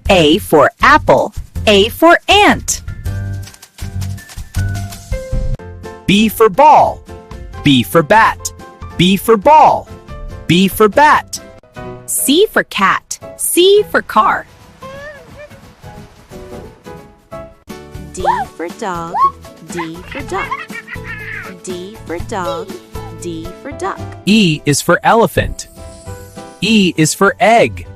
A for apple. A for ant. B for ball. B for bat. B for ball. B for bat. C for cat. C for car. D for dog, D for duck. D for dog, D for duck. E is for elephant. E is for egg.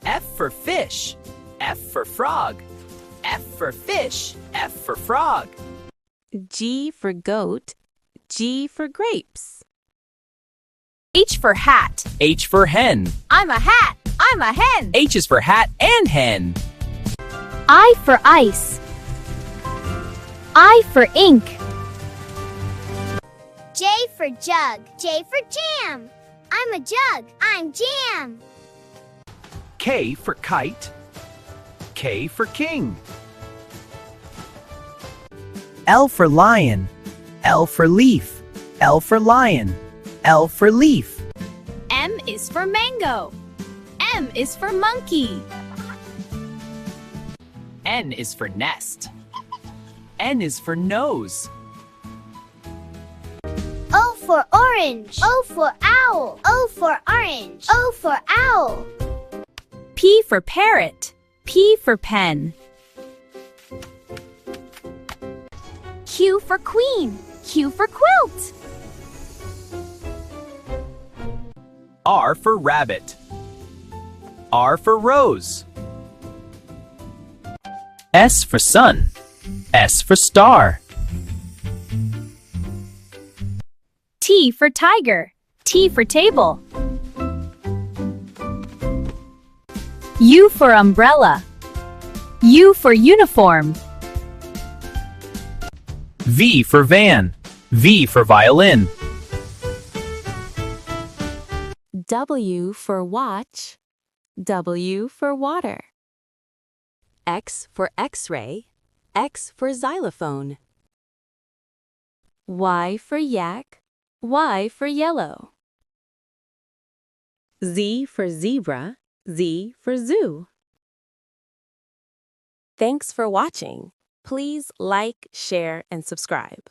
F for fish. F for frog. F for fish. F for frog. G for goat, G for grapes. H for hat. H for hen. I'm a hat. I'm a hen. H is for hat and hen. I for ice. I for ink. J for jug. J for jam. I'm a jug. I'm jam. K for kite. K for king. L for lion. L for leaf. L for lion. L for leaf. M is for mango. M is for monkey. N is for nest. N is for nose. O for orange. O for owl. O for orange. O for owl. P for parrot. P for pen. Q for queen. Q for quilt. R for rabbit. R for rose. S for sun. S for star. T for tiger. T for table. U for umbrella. U for uniform. V for van. V for violin. W for watch, W for water. X for X-ray, X for xylophone. Y for yak, Y for yellow. Z for zebra, Z for zoo. Thanks for watching. Please like, share, and subscribe.